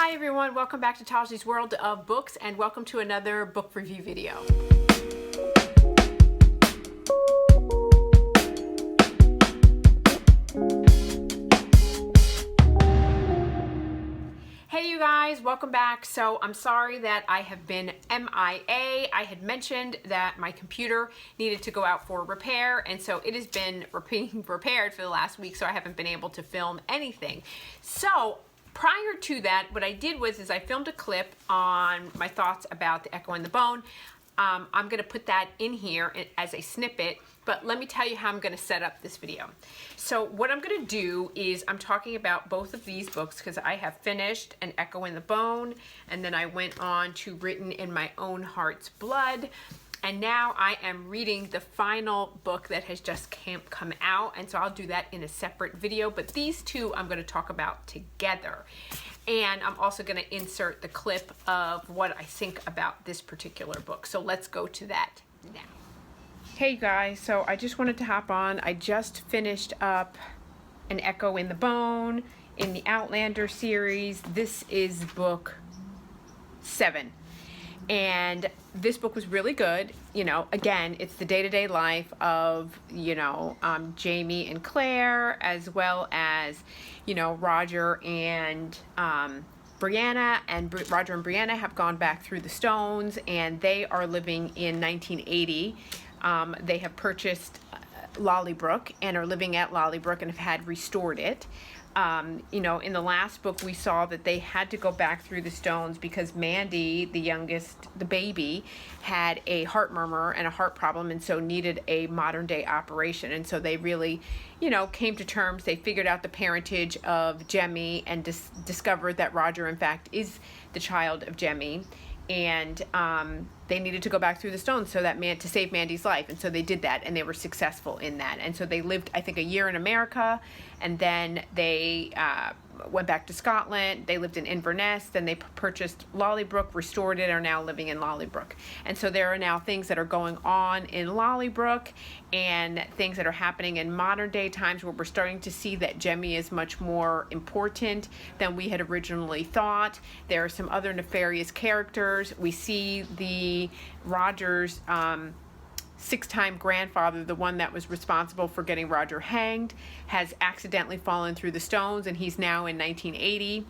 Hi everyone, welcome back to Taj's World of Books and welcome to another book review video. Hey you guys, welcome back. So I'm sorry that I have been MIA. I had mentioned that my computer needed to go out for repair, and so it has been being repaired for the last week, so I haven't been able to film anything. So prior to that, what I did was I filmed a clip on my thoughts about The Echo and the Bone. I'm going to put that in here as a snippet, but let me tell you how I'm going to set up this video. So what I'm going to do is I'm talking about both of these books because I have finished An Echo in the Bone, and then I went on to Written in My Own Heart's Blood. And now I am reading the final book that has just come out, and so I'll do that in a separate video, but these two I'm going to talk about together. And I'm also going to insert the clip of what I think about this particular book. So let's go to that now. Hey guys, so I just wanted to hop on. I just finished up An Echo in the Bone in the Outlander series. This is book 7. And this book was really good. You know, again, it's the day-to-day life of, Jamie and Claire, as well as, Roger and Brianna. And Roger and Brianna have gone back through the stones, and they are living in 1980. They have purchased Lollybrook and are living at Lollybrook and have had restored it. In the last book we saw that they had to go back through the stones because Mandy, the youngest, the baby, had a heart murmur and a heart problem, and so needed a modern day operation. And so they really, came to terms. They figured out the parentage of Jemmy and discovered that Roger, in fact, is the child of Jemmy. And they needed to go back through the stones to save Mandy's life, and so they did that, and they were successful in that. And so they lived, I think, a year in America, and then they went back to Scotland. They lived in Inverness, then they purchased Lollybrook, restored it, are now living in Lollybrook. And so there are now things that are going on in Lollybrook and things that are happening in modern day times where we're starting to see that Jemmy is much more important than we had originally thought. There are some other nefarious characters. We see the Roger's 6-time grandfather, the one that was responsible for getting Roger hanged, has accidentally fallen through the stones, and he's now in 1980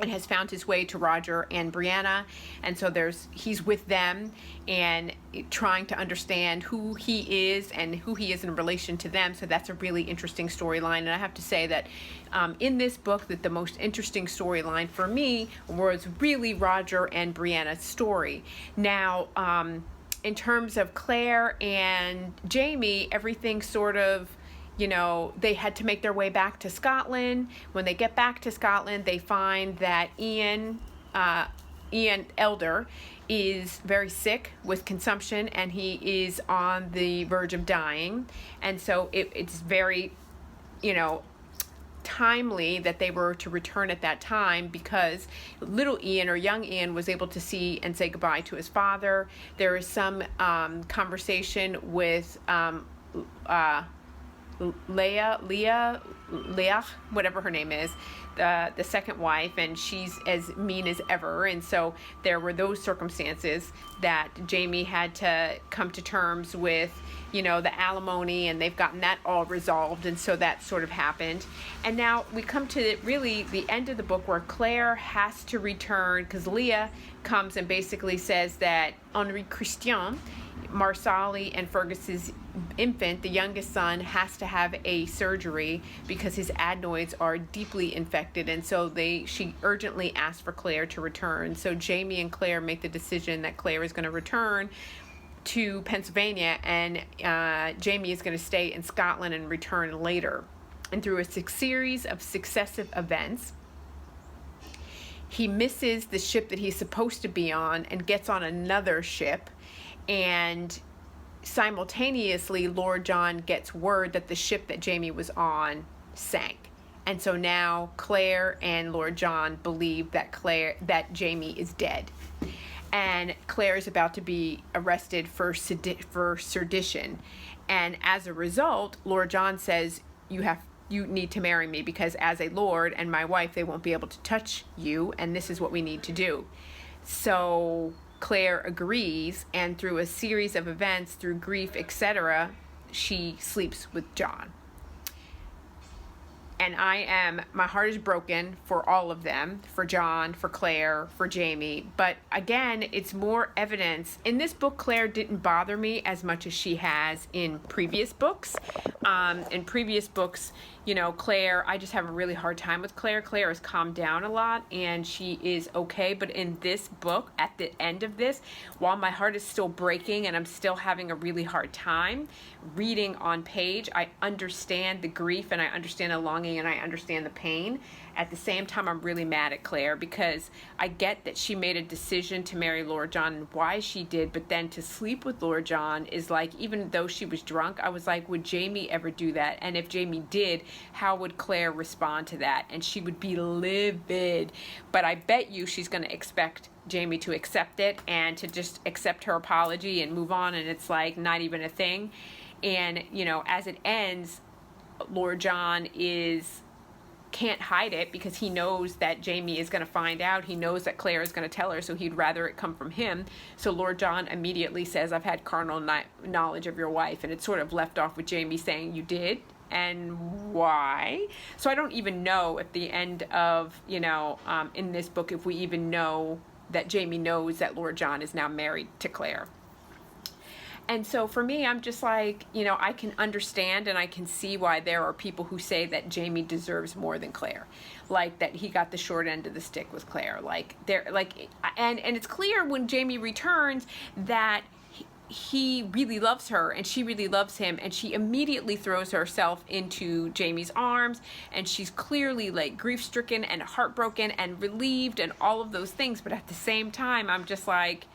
and has found his way to Roger and Brianna. And so he's with them and trying to understand who he is and who he is in relation to them. So that's a really interesting storyline. And I have to say that in this book, that the most interesting storyline for me was really Roger and Brianna's story. Now, in terms of Claire and Jamie, everything sort of, they had to make their way back to Scotland. When they get back to Scotland, they find that Ian Elder is very sick with consumption, and he is on the verge of dying. And so it's very, timely that they were to return at that time, because little Ian, or young Ian, was able to see and say goodbye to his father. There is some conversation with Leah, whatever her name is, the second wife, and she's as mean as ever. And so there were those circumstances that Jamie had to come to terms with, the alimony, and they've gotten that all resolved, and so that sort of happened. And now we come to really the end of the book where Claire has to return, because Leah comes and basically says that Henri Christian, Marsali and Fergus's infant, the youngest son, has to have a surgery because his adenoids are deeply infected, and so she urgently asked for Claire to return. So Jamie and Claire make the decision that Claire is going to return to Pennsylvania, and Jamie is going to stay in Scotland and return later. And through a series of successive events, he misses the ship that he's supposed to be on and gets on another ship, and simultaneously Lord John gets word that the ship that Jamie was on sank. And so now Claire and Lord John believe that Jamie is dead. And Claire is about to be arrested for sedition. And as a result, Lord John says, you have you need to marry me, because as a lord and my wife, they won't be able to touch you, and this is what we need to do. So Claire agrees, and through a series of events, through grief, etc., she sleeps with John. And my heart is broken for all of them, for John, for Claire, for Jamie. But again, it's more evidence. In this book, Claire didn't bother me as much as she has in previous books. In previous books, you know, Claire, I just have a really hard time with Claire. Claire has calmed down a lot and she is okay. But in this book, at the end of this, while my heart is still breaking and I'm still having a really hard time reading on page, I understand the grief and I understand the longing and I understand the pain. At the same time, I'm really mad at Claire because I get that she made a decision to marry Lord John and why she did, but then to sleep with Lord John is like, even though she was drunk, I was like, would Jamie ever do that? And if Jamie did, how would Claire respond to that? And she would be livid. But I bet you she's going to expect Jamie to accept it and to just accept her apology and move on, and it's like not even a thing. And, you know, as it ends, Lord John can't hide it because he knows that Jamie is going to find out. He knows that Claire is going to tell her, so he'd rather it come from him. So Lord John immediately says, I've had carnal knowledge of your wife. And it's sort of left off with Jamie saying, you did? And why? So I don't even know at the end of, you know, in this book, if we even know that Jamie knows that Lord John is now married to Claire. And so for me, I'm just like, you know, I can understand and I can see why there are people who say that Jamie deserves more than Claire, like that he got the short end of the stick with Claire. And it's clear when Jamie returns that he really loves her and she really loves him, and she immediately throws herself into Jamie's arms, and she's clearly like grief-stricken and heartbroken and relieved and all of those things. But at the same time, I'm just like,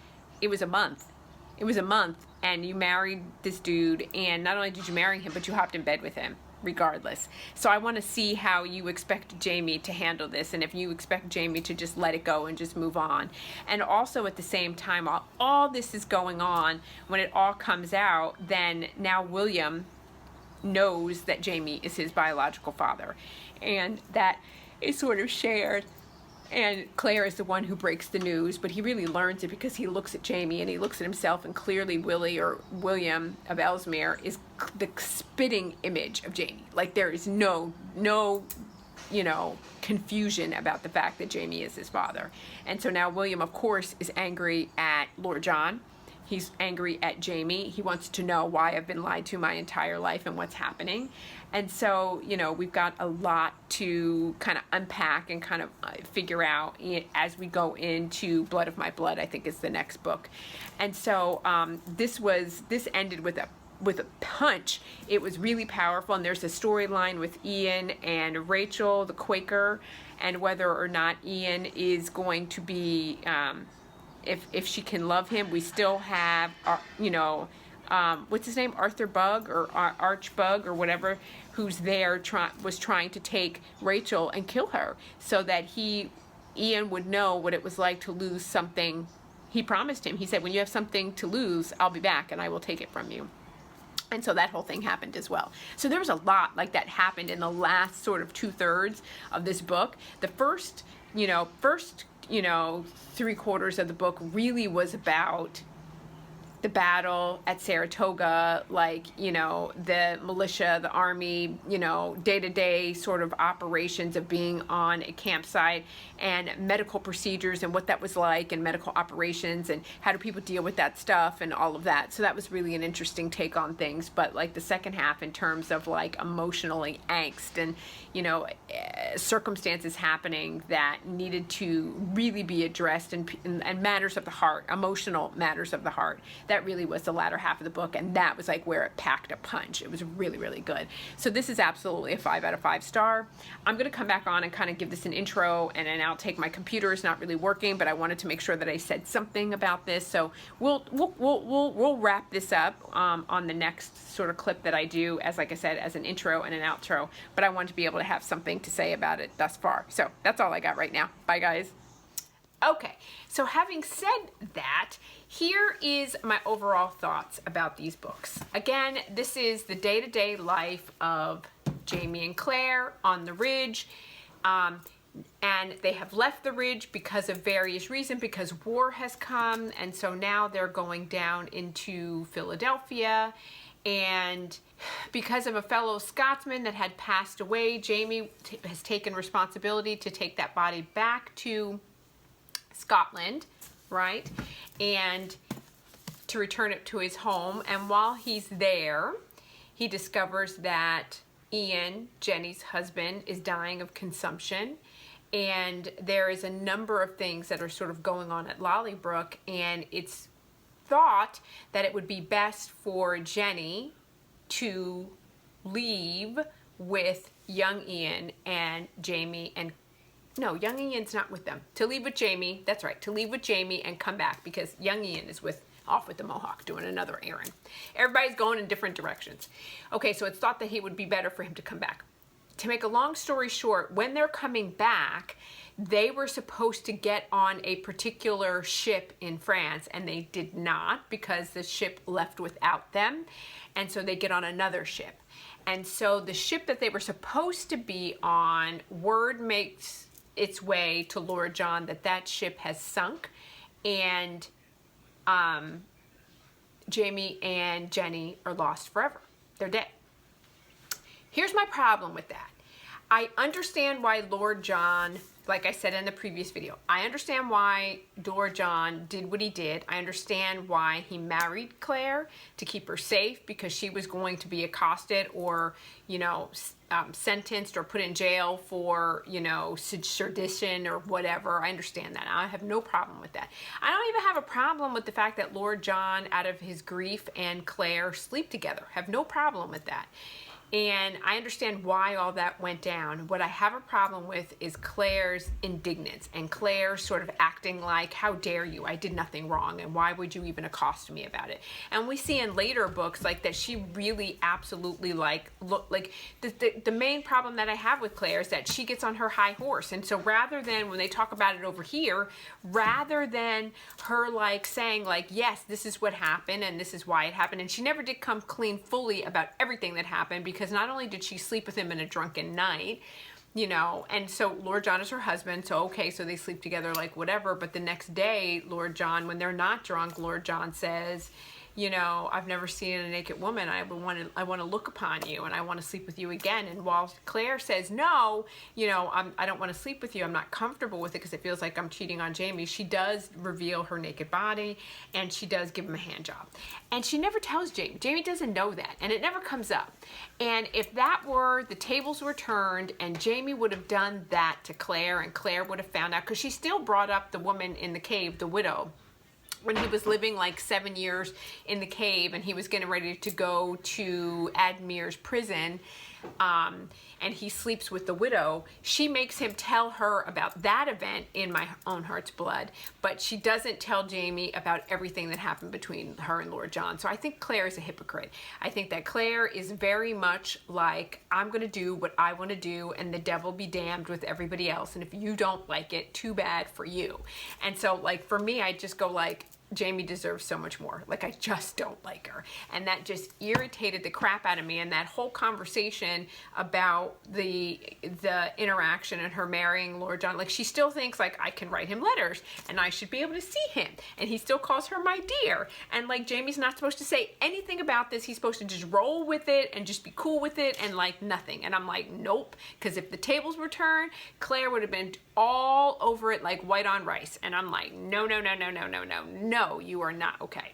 it was a month. It was a month. And you married this dude, and not only did you marry him, but you hopped in bed with him, regardless. So I want to see how you expect Jamie to handle this, and if you expect Jamie to just let it go and just move on. And also at the same time, while all this is going on, when it all comes out, then now William knows that Jamie is his biological father. And that is sort of shared. And Claire is the one who breaks the news, but he really learns it because he looks at Jamie and he looks at himself, and clearly William of Ellesmere is the spitting image of Jamie. Like there is no, you know, confusion about the fact that Jamie is his father. And so now William, of course, is angry at Lord John. He's angry at Jamie. He wants to know why I've been lied to my entire life and what's happening. And so, you know, we've got a lot to kind of unpack and kind of figure out as we go into Blood of My Blood, I think is the next book. And so this ended with a punch. It was really powerful, and there's a storyline with Ian and Rachel, the Quaker, and whether or not Ian is going to be, if she can love him. We still have, you know, what's his name, Arthur Bug or Arch Bug or whatever, who's there was trying to take Rachel and kill her so that Ian would know what it was like to lose something. He promised him. He said, when you have something to lose, I'll be back and I will take it from you. And so that whole thing happened as well. So there was a lot like that happened in the last sort of 2/3 of this book. The first 3/4 of the book really was about the battle at Saratoga, like, you know, the militia, the army, you know, day-to-day sort of operations of being on a campsite, and medical procedures and what that was like, and medical operations and how do people deal with that stuff and all of that. So that was really an interesting take on things. But like the second half, in terms of like emotionally angst and, you know, circumstances happening that needed to really be addressed, and matters of the heart, emotional matters of the heart, that really was the latter half of the book, and that was like where it packed a punch. It was really, really good. So this is absolutely a 5 out of 5 star. I'm going to come back on and kind of give this an intro and an outtake. My computer is not really working, but I wanted to make sure that I said something about this. So we'll wrap this up on the next sort of clip that I do, as like I said, as an intro and an outro. But I want to be able to have something to say about it thus far. So that's all I got right now. Bye, guys. Okay, so having said that, here is my overall thoughts about these books. Again, this is the day-to-day life of Jamie and Claire on the ridge. And they have left the ridge because of various reasons, because war has come, and so now they're going down into Philadelphia. And because of a fellow Scotsman that had passed away, Jamie has taken responsibility to take that body back to Scotland, right? And to return it to his home. And while he's there, he discovers that Ian, Jenny's husband, is dying of consumption. And there is a number of things that are sort of going on at Lollybrook, and it's thought that it would be best for Jenny to leave with young Ian and Jamie and no, young Ian's not with them. To leave with Jamie, that's right, to leave with Jamie and come back, because young Ian is off with the Mohawk doing another errand. Everybody's going in different directions. Okay, so it's thought that it would be better for him to come back. To make a long story short, when they're coming back, they were supposed to get on a particular ship in France, and they did not, because the ship left without them, and so they get on another ship. And so the ship that they were supposed to be on, word makes its way to Lord John that that ship has sunk, and Jamie and Jenny are lost forever. They're dead. Here's my problem with that. I understand why Lord John, like I said in the previous video, I understand why Lord John did what he did. I understand why he married Claire, to keep her safe, because she was going to be accosted or, you know, sentenced or put in jail for, you know, sedition or whatever. I understand that. I have no problem with that. I don't even have a problem with the fact that Lord John, out of his grief, and Claire sleep together. Have no problem with that. And I understand why all that went down. What I have a problem with is Claire's indignance and Claire sort of acting like, how dare you? I did nothing wrong, and why would you even accost me about it? And we see in later books like that she really absolutely the main problem that I have with Claire is that she gets on her high horse. And so rather than, when they talk about it over here, rather than her like saying like, yes, this is what happened and this is why it happened, and she never did come clean fully about everything that happened, because not only did she sleep with him in a drunken night, you know, and so Lord John is her husband, so okay, so they sleep together like whatever, but the next day, Lord John, when they're not drunk, Lord John says, you know, I've never seen a naked woman. I want to look upon you, and I want to sleep with you again. And while Claire says no, you know, I don't want to sleep with you, I'm not comfortable with it because it feels like I'm cheating on Jamie, she does reveal her naked body, and she does give him a hand job. And she never tells Jamie. Jamie doesn't know that, and it never comes up. And if that were, the tables were turned, and Jamie would have done that to Claire, and Claire would have found out, because she still brought up the woman in the cave, the widow, when he was living like 7 years in the cave, and he was getting ready to go to Admir's prison, and he sleeps with the widow, she makes him tell her about that event in My Own Heart's Blood, but she doesn't tell Jamie about everything that happened between her and Lord John. So I think Claire is a hypocrite. I think that Claire is very much like, I'm going to do what I want to do, and the devil be damned with everybody else, and if you don't like it, too bad for you. And so like for me, I just go like, Jamie deserves so much more. Like, I just don't like her. And that just irritated the crap out of me. And that whole conversation about the interaction and her marrying Lord John, like, she still thinks, like, I can write him letters and I should be able to see him. And he still calls her my dear. And, like, Jamie's not supposed to say anything about this. He's supposed to just roll with it and just be cool with it and, like, nothing. And I'm like, nope. Because if the tables were turned, Claire would have been all over it like white on rice. And I'm like, no, no, no, no, no, no, no, no, you are not okay.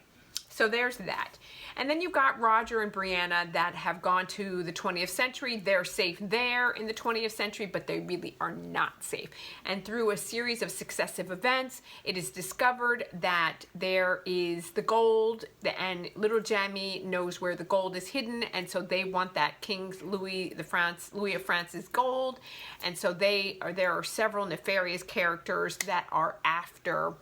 So there's that. And then you've got Roger and Brianna that have gone to the 20th century. They're safe there in the 20th century, but they really are not safe. And through a series of successive events, it is discovered that there is the gold, and little Jamie knows where the gold is hidden, and so they want that King Louis of France's gold. And so there are several nefarious characters that are after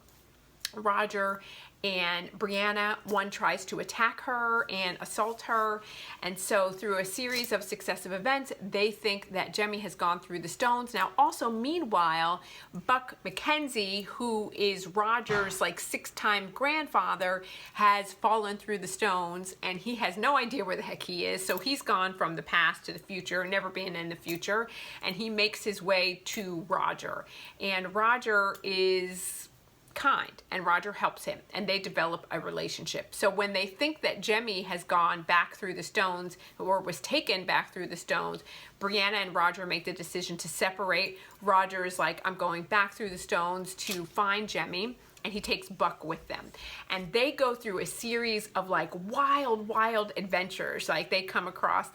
Roger and Brianna, one tries to attack her and assault her, and so through a series of successive events, they think that Jemmy has gone through the stones. Now, also meanwhile, Buck McKenzie, who is Roger's like 6-time grandfather, has fallen through the stones, and he has no idea where the heck he is, so he's gone from the past to the future, never been in the future, and he makes his way to Roger, and Roger is kind, and Roger helps him, and they develop a relationship. So when they think that Jemmy has gone back through the stones, or was taken back through the stones, Brianna and Roger make the decision to separate. Roger is like, I'm going back through the stones to find Jemmy, and he takes Buck with them. And they go through a series of like wild adventures. Like they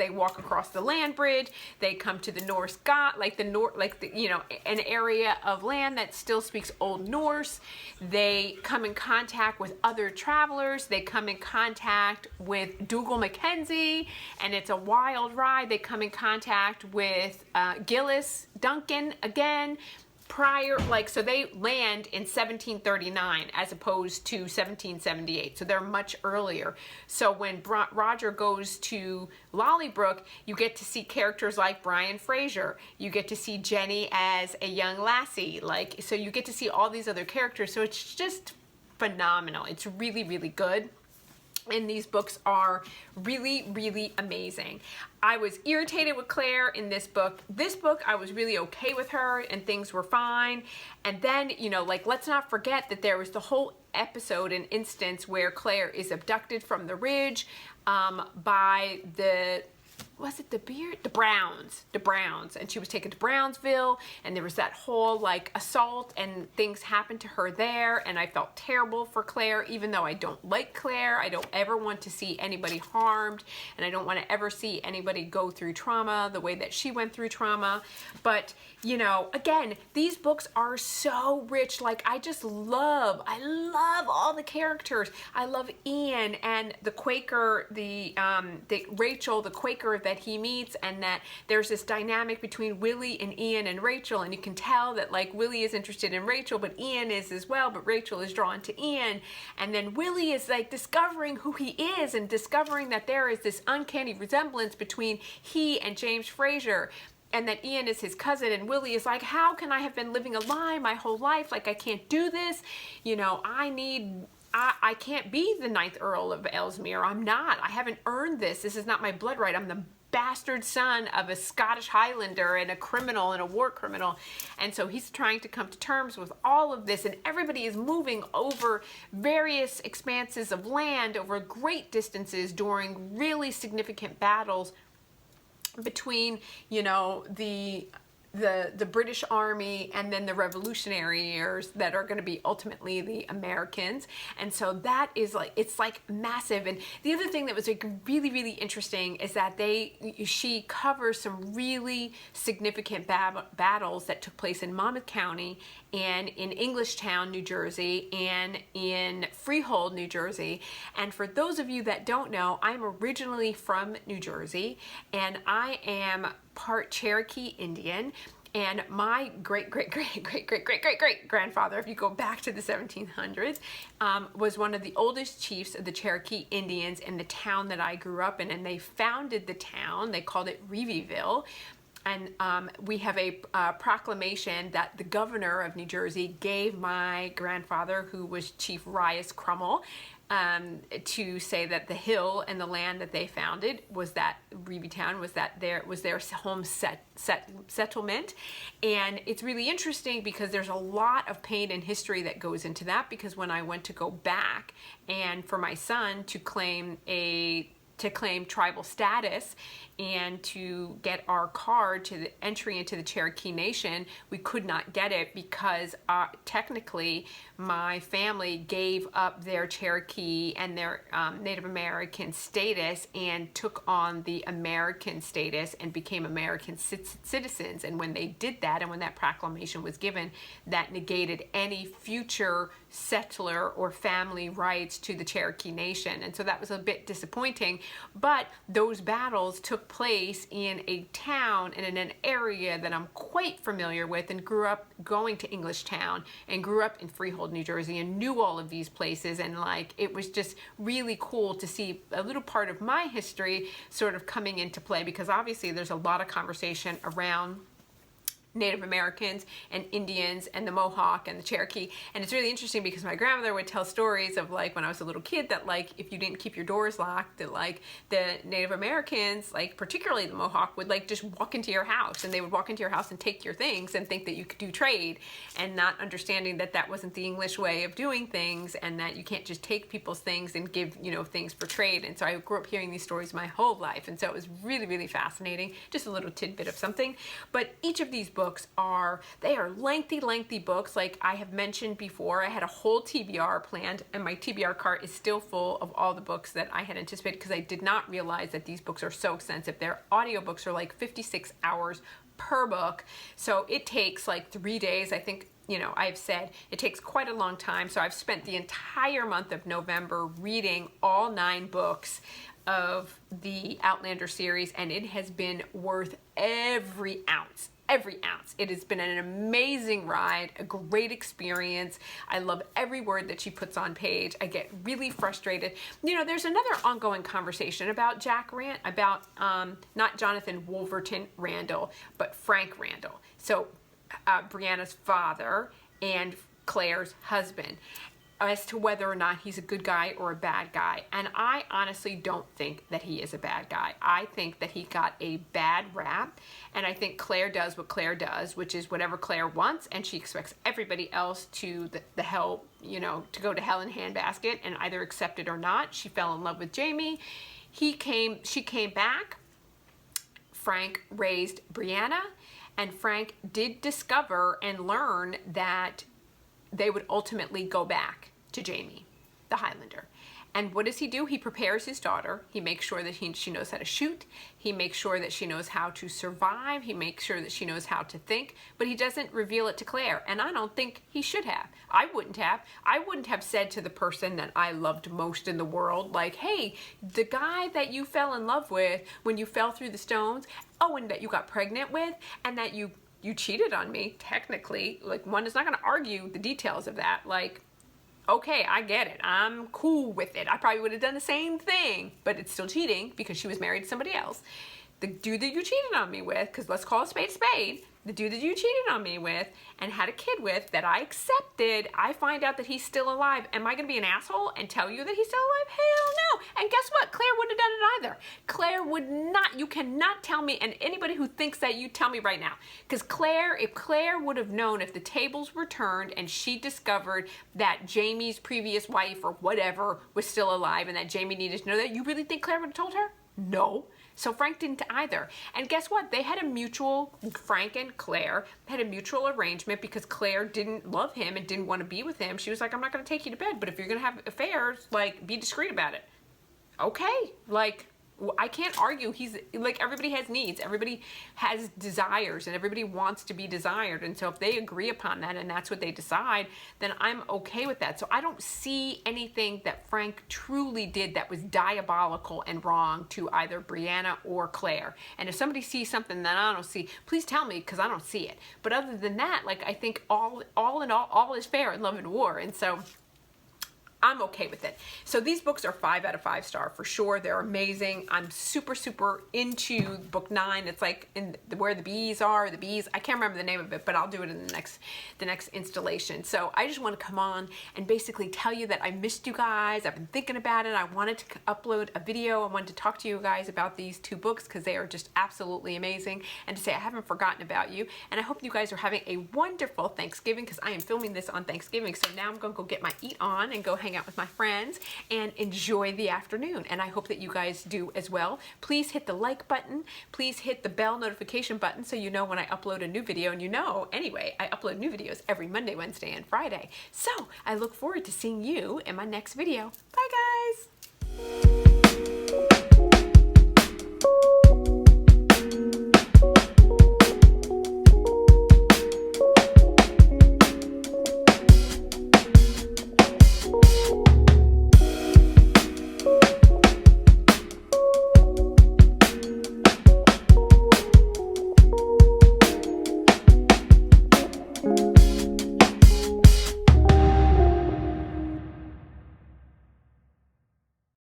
walk across the land bridge, they come to the Norse God, an area of land that still speaks Old Norse. They come in contact with other travelers. They come in contact with Dougal Mackenzie, and it's a wild ride. They come in contact with Gillis Duncan again. So they land in 1739 as opposed to 1778. So they're much earlier. So when Roger goes to Lollybrook, you get to see characters like Brian Fraser. You get to see Jenny as a young Lassie. So you get to see all these other characters. So it's just phenomenal. It's really, really good. And these books are really amazing. I was irritated with Claire in this book. This book, I was really okay with her and things were fine. And then, let's not forget that there was the whole episode and instance where Claire is abducted from the ridge by the Browns, and she was taken to Brownsville, and there was that whole assault, and things happened to her there, and I felt terrible for Claire, even though I don't like Claire. I don't ever want to see anybody harmed, and I don't want to ever see anybody go through trauma the way that she went through trauma. But again, these books are so rich. I love all the characters. I love Ian and the Quaker, the Rachel, the Quaker that he meets, and that there's this dynamic between Willie and Ian and Rachel, and you can tell that Willie is interested in Rachel, but Ian is as well, but Rachel is drawn to Ian, and then Willie is discovering who he is and discovering that there is this uncanny resemblance between he and James Fraser, and that Ian is his cousin, and Willie is like, how can I have been living a lie my whole life? I can't do this. I can't be the 9th Earl of Ellesmere. I'm not. I haven't earned this. This is not my blood right. I'm the bastard son of a Scottish Highlander and a criminal and a war criminal. And so he's trying to come to terms with all of this, and everybody is moving over various expanses of land over great distances during really significant battles between, the British Army and then the revolutionaries that are going to be ultimately the Americans. And so that is it's massive. And the other thing that was really interesting is that she covers some really significant battles that took place in Monmouth County and in Englishtown, New Jersey, and in Freehold, New Jersey. And for those of you that don't know, I'm originally from New Jersey, and I am part Cherokee Indian, and my great grandfather, if you go back to the 1700s, was one of the oldest chiefs of the Cherokee Indians in the town that I grew up in, and they founded the town. They called it Reevyville. And we have a proclamation that the governor of New Jersey gave my grandfather, who was Chief Rias Crummell, to say that the hill and the land that they founded was that Reevytown was their home settlement. And it's really interesting because there's a lot of pain and history that goes into that, because when I went to go back and for my son to claim tribal status and to get our card to the entry into the Cherokee Nation, we could not get it because technically my family gave up their Cherokee and their Native American status and took on the American status and became American citizens. And when they did that, and when that proclamation was given, that negated any future settler or family rights to the Cherokee Nation. And so that was a bit disappointing, but those battles took place in a town and in an area that I'm quite familiar with, and grew up going to Englishtown and grew up in Freehold, New Jersey, and knew all of these places. And like, it was just really cool to see a little part of my history sort of coming into play, because obviously there's a lot of conversation around Native Americans and Indians and the Mohawk and the Cherokee. And it's really interesting because my grandmother would tell stories of like when I was a little kid that like if you didn't keep your doors locked, that like the Native Americans, like particularly the Mohawk, would like just walk into your house, and they would walk into your house and take your things and think that you could do trade, and not understanding that that wasn't the English way of doing things, and that you can't just take people's things and give, you know, things for trade. And so I grew up hearing these stories my whole life, and so it was really, really fascinating. Just a little tidbit of something. But each of these books are lengthy books. Like I have mentioned before, I had a whole TBR planned, and my TBR cart is still full of all the books that I had anticipated, because I did not realize that these books are so extensive. Their audiobooks are like 56 hours per book, so it takes like 3 days. I think, you know, I've said it takes quite a long time, so I've spent the entire month of November reading all 9 books of the Outlander series, and it has been worth every ounce. It has been an amazing ride, a great experience. I love every word that she puts on page. I get really frustrated. You know, there's another ongoing conversation about not Jonathan Wolverton Randall, but Frank Randall. So Brianna's father and Claire's husband, as to whether or not he's a good guy or a bad guy. And I honestly don't think that he is a bad guy. I think that he got a bad rap, and I think Claire does what Claire does, which is whatever Claire wants, and she expects everybody else to the hell, you know, to go to hell in handbasket and either accept it or not. She fell in love with Jamie. She came back. Frank raised Brianna, and Frank did discover and learn that they would ultimately go back to Jamie, the Highlander. And what does he do? He prepares his daughter. He makes sure that she knows how to shoot. He makes sure that she knows how to survive. He makes sure that she knows how to think, but he doesn't reveal it to Claire. And I don't think he should have. I wouldn't have said to the person that I loved most in the world, like, hey, the guy that you fell in love with when you fell through the stones, oh, and that you got pregnant with, and that you cheated on me, technically, like, one is not going to argue the details of that. Like, okay, I get it. I'm cool with it. I probably would have done the same thing, but it's still cheating because she was married to somebody else. The dude that you cheated on me with, because let's call a spade, the dude that you cheated on me with and had a kid with that I accepted, I find out that he's still alive. Am I going to be an asshole and tell you that he's still alive? Hell no. And guess what? Claire wouldn't have done it either. Claire would not. You cannot tell me, and anybody who thinks that, you tell me right now. Because Claire, if Claire would have known, if the tables were turned and she discovered that Jamie's previous wife or whatever was still alive and that Jamie needed to know that, you really think Claire would have told her? No. So Frank didn't either. And guess what? They had a mutual, Frank and Claire had a mutual arrangement, because Claire didn't love him and didn't want to be with him. She was like, I'm not going to take you to bed, but if you're going to have affairs, like, be discreet about it. Okay. Like, I can't argue. He's like, everybody has needs, everybody has desires, and everybody wants to be desired. And so if they agree upon that and that's what they decide, then I'm okay with that. So I don't see anything that Frank truly did that was diabolical and wrong to either Brianna or Claire. And if somebody sees something that I don't see, please tell me, because I don't see it. But other than that, like, I think all in all is fair in love and war. And so I'm okay with it. So these books are 5 out of 5 star for sure. They're amazing. I'm super, super into book 9. It's like where the bees are, the bees. I can't remember the name of it, but I'll do it in the next installation. So I just want to come on and basically tell you that I missed you guys. I've been thinking about it. I wanted to upload a video. I wanted to talk to you guys about these 2 books because they are just absolutely amazing, and to say I haven't forgotten about you. And I hope you guys are having a wonderful Thanksgiving, because I am filming this on Thanksgiving. So now I'm going to go get my eat on and go hang out with my friends and enjoy the afternoon. And I hope that you guys do as well. Please hit the like button. Please hit the bell notification button so you know when I upload a new video. And you know, anyway, I upload new videos every Monday, Wednesday, and Friday. So I look forward to seeing you in my next video. Bye, guys.